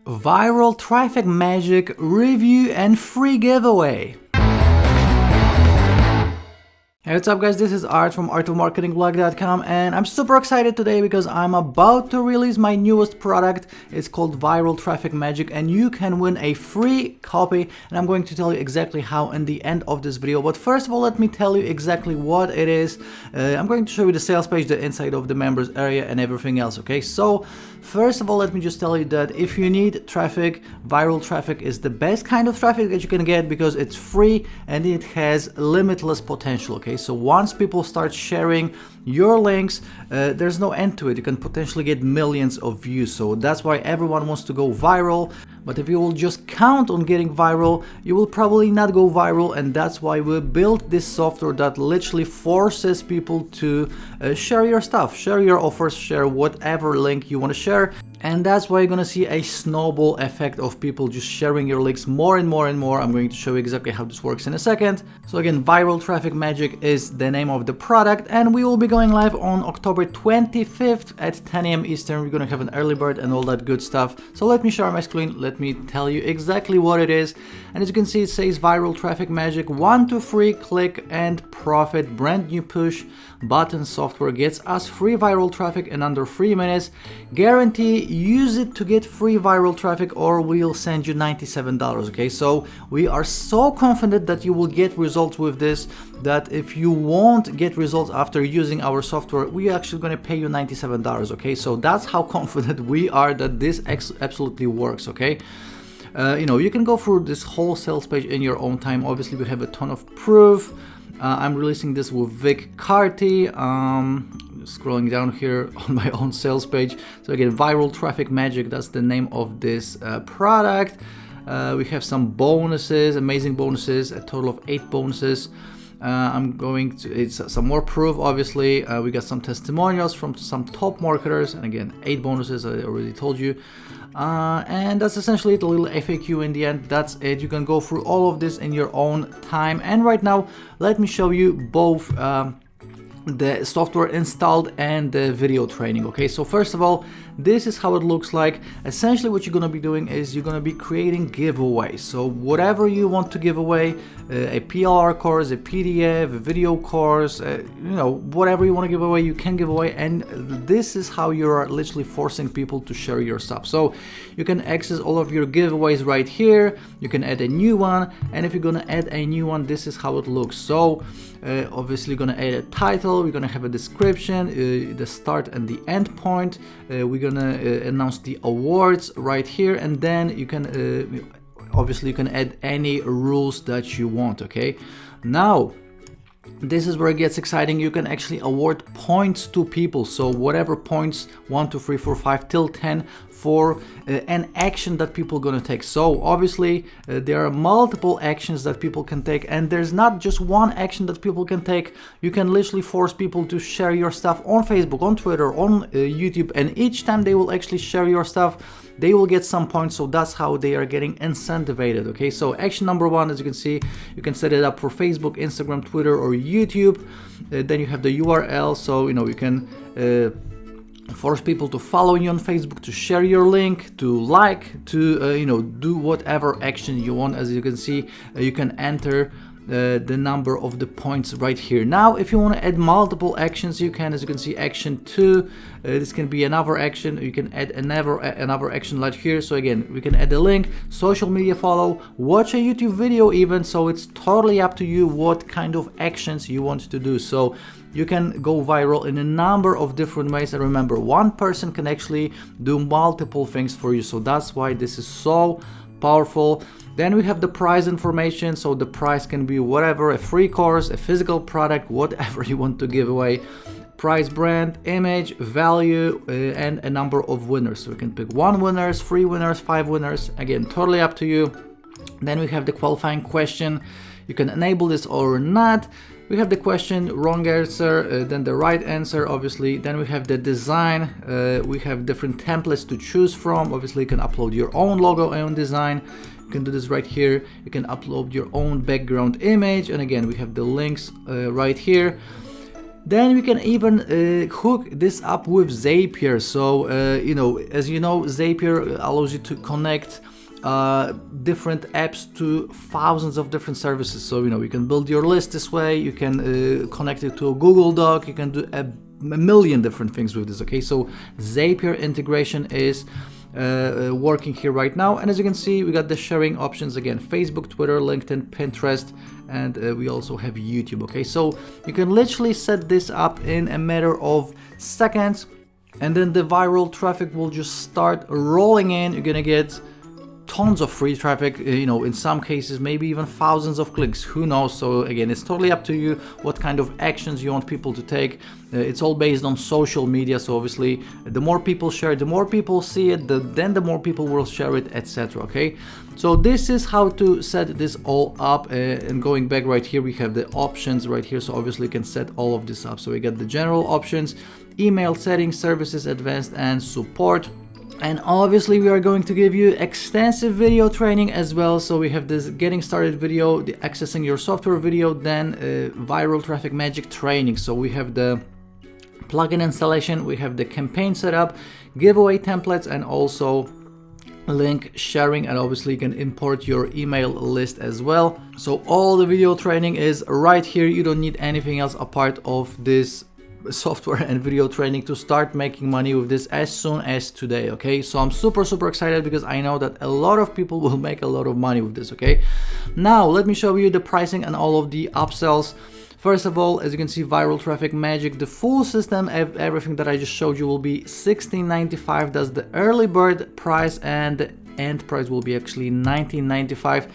Viral traffic magic review and free giveaway. Hey, what's up guys, this is Art from artofmarketingblog.com and I'm super excited today because I'm about to release my newest product. It's called Viral Traffic Magic and you can win a free copy, and I'm going to tell you exactly how in the end of this video. But first of all, let me tell you exactly what it is. I'm going to show you the sales page, the inside of the members area and everything else, okay? So first of all, let me just tell you that if you need traffic, viral traffic is the best kind of traffic that you can get because it's free and it has limitless potential, okay? So once people start sharing your links, there's no end to it. You can potentially get millions of views. So that's why everyone wants to go viral. But if you will just count on getting viral, you will probably not go viral. And that's why we built this software that literally forces people to share your stuff, share your offers, share whatever link you want to share. And that's why you're going to see a snowball effect of people just sharing your links more and more and more. I'm going to show you exactly how this works in a second. So again, Viral Traffic Magic is the name of the product, and we will be going live on October 25th at 10 a.m. Eastern. We're going to have an early bird and all that good stuff. So let me share my screen. Let me tell you exactly what it is. And as you can see, it says Viral Traffic Magic 1 to 3 click and profit brand new push button software gets us free viral traffic in under 3 minutes. Guarantee use it to get free viral traffic or we'll send you $97. Okay, so we are so confident that you will get results with this, that if you won't get results after using our software, we're actually going to pay you $97. Okay, so that's how confident we are that this absolutely works. Okay, you can go through this whole sales page in your own time. Obviously, we have a ton of proof. I'm releasing this with Vick, Carty. Scrolling down here on my own sales page. So again, Viral Traffic Magic, that's the name of this product. We have some bonuses, amazing bonuses, a total of 8 bonuses. It's some more proof, obviously. We got some testimonials from some top marketers, and again, 8 bonuses, I already told you. And that's essentially it, a little FAQ in the end. That's it. You can go through all of this in your own time. And right now, let me show you both the software installed and the video training. Okay, so first of all, this is how it looks like. Essentially what you're going to be doing is you're going to be creating giveaways. So whatever you want to give away, a PLR course, a PDF, a video course, whatever you want to give away, you can give away. And this is how you are literally forcing people to share your stuff. So you can access all of your giveaways right here. You can add a new one, and if you're going to add a new one, this is how it looks. So obviously going to add a title, we're going to have a description, the start and the end point. We're going to announce the awards right here, and then you can obviously you can add any rules that you want. Okay, now this is where it gets exciting. You can actually award points to people. So whatever points, 1, 2, 3, 4, 5 till 10 for an action that people are going to take. So obviously there are multiple actions that people can take, and there's not just one action that people can take. You can literally force people to share your stuff on Facebook, on Twitter, on YouTube, and each time they will actually share your stuff, they will get some points. So that's how they are getting incentivized. Okay, so action number 1, as you can see, you can set it up for Facebook, Instagram, Twitter, or YouTube. Then you have the URL, so you can force people to follow you on Facebook, to share your link, to like, to do whatever action you want. As you can see, you can enter the number of the points right here. Now if you want to add multiple actions, you can, as you can see, action 2, this can be another action. You can add another action right here. So again, we can add a link, social media follow, watch a YouTube video even. So it's totally up to you what kind of actions you want to do. So you can go viral in a number of different ways, and remember, one person can actually do multiple things for you. So that's why this is so powerful. Then we have the price information. So the price can be whatever, a free course, a physical product, whatever you want to give away. Price, brand, image, value, and a number of winners. So we can pick 1 winner, 3 winners, 5 winners. Again, totally up to you. Then we have the qualifying question. You can enable this or not. We have the question, wrong answer, then the right answer, obviously. Then we have the design. We have different templates to choose from. Obviously, you can upload your own logo and design. You can do this right here. You can upload your own background image. And again, we have the links right here. Then we can even hook this up with Zapier. So you know, as you know, Zapier allows you to connect different apps to thousands of different services. So you know, you can build your list this way, you can connect it to a Google Doc, you can do a million different things with this. Okay, so Zapier integration is working here right now, and as you can see, we got the sharing options again: Facebook, Twitter, LinkedIn, Pinterest, and we also have YouTube. Okay, so you can literally set this up in a matter of seconds, and then the viral traffic will just start rolling in. You're gonna get tons of free traffic, you know, in some cases maybe even thousands of clicks, who knows. So again, it's totally up to you what kind of actions you want people to take. It's all based on social media, so obviously the more people share, the more people see it, then the more people will share it, etc. Okay, so this is how to set this all up, and going back right here, we have the options right here, so obviously you can set all of this up. So we got the general options, email settings, services, advanced, and support. And obviously we are going to give you extensive video training as well. So we have this getting started video, the accessing your software video, then viral traffic magic training. So we have the plugin installation, we have the campaign setup, giveaway templates, and also link sharing, and obviously you can import your email list as well. So all the video training is right here. You don't need anything else apart of this software and video training to start making money with this as soon as today. Okay, so I'm super excited because I know that a lot of people will make a lot of money with this. Okay, now let me show you the pricing and all of the upsells. First of all, as you can see, viral traffic magic, the full system, everything that I just showed you will be $16.95. That's the early bird price, and the end price will be actually $19.95.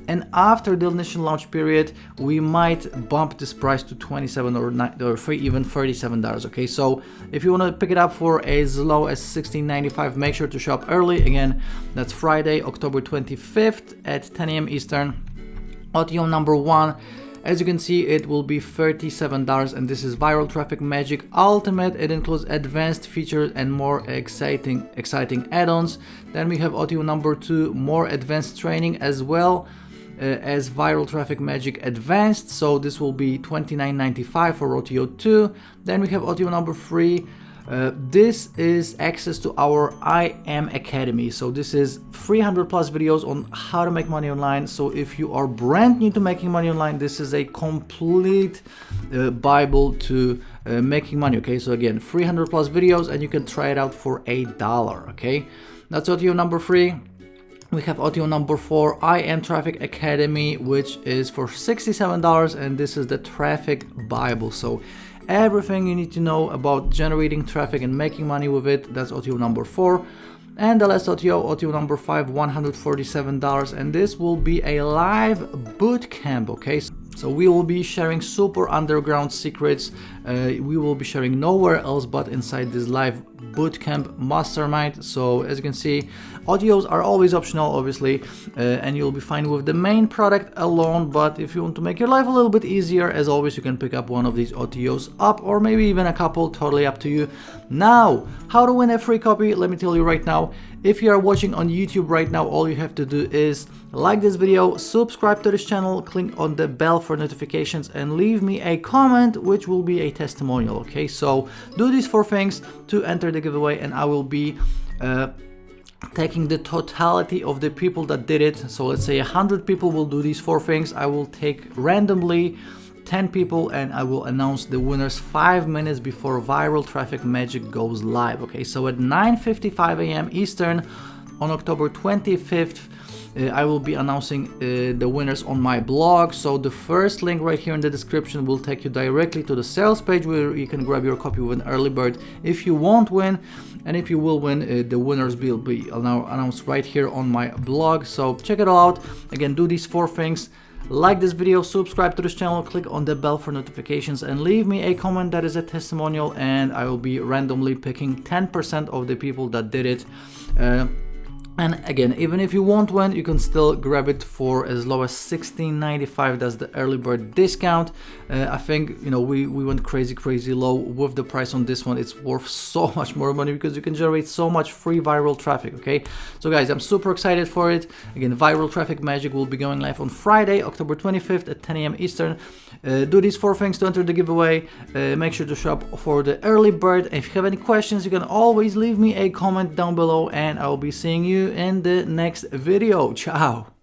And after the initial launch period, we might bump this price to $27 or even $37. Okay, so if you want to pick it up for as low as $16.95, make sure to shop early. Again, that's Friday, October 25th at 10 a.m. Eastern. OTO number 1. As you can see, it will be $37, and this is Viral Traffic Magic Ultimate. It includes advanced features and more exciting add-ons. Then we have OTO number 2, more advanced training as well as Viral Traffic Magic Advanced. So this will be $29.95 for OTO 2. Then we have OTO number 3. This is access to our I Am Academy. So this is 300 plus videos on how to make money online. So if you are brand new to making money online, this is a complete Bible to making money. Okay, so again, 300 plus videos, and you can try it out for $1. Okay, that's OTO number 3. We have OTO number 4, I Am Traffic Academy, which is for $67, and this is the Traffic Bible. So everything you need to know about generating traffic and making money with it, that's OTO number 4. And the last OTO, OTO number 5, $147, and this will be a live boot camp. Okay, so we will be sharing super underground secrets. We will be sharing nowhere else but inside this live bootcamp mastermind. So as you can see, OTOs are always optional, obviously, and you'll be fine with the main product alone. But if you want to make your life a little bit easier, as always, you can pick up one of these OTOs up, or maybe even a couple, totally up to you. Now, how to win a free copy? Let me tell you right now. If you are watching on YouTube right now, all you have to do is like this video, subscribe to this channel, click on the bell for notifications, and leave me a comment, which will be a testimonial. Okay, so do these 4 things to enter the giveaway, and I will be taking the totality of the people that did it. So let's say 100 people will do these 4 things. I will take randomly 10 people, and I will announce the winners 5 minutes before Viral Traffic Magic goes live. Okay, so at 9:55 a.m. Eastern on October 25th, I will be announcing the winners on my blog. So the first link right here in the description will take you directly to the sales page where you can grab your copy with an early bird if you won't win. And if you will win, the winners will be now announced right here on my blog. So check it all out. Again, do these 4 things. Like this video, subscribe to this channel, click on the bell for notifications, and leave me a comment that is a testimonial, and I will be randomly picking 10% of the people that did it And again, even if you won't win, you can still grab it for as low as $16.95. That's the early bird discount. I think, you know, we went crazy low with the price on this one. It's worth so much more money because you can generate so much free viral traffic, okay? So guys, I'm super excited for it. Again, Viral Traffic Magic will be going live on Friday, October 25th at 10 a.m. Eastern. Do these 4 things to enter the giveaway. Make sure to shop for the early bird. If you have any questions, you can always leave me a comment down below, and I'll be seeing you in the next video. Ciao.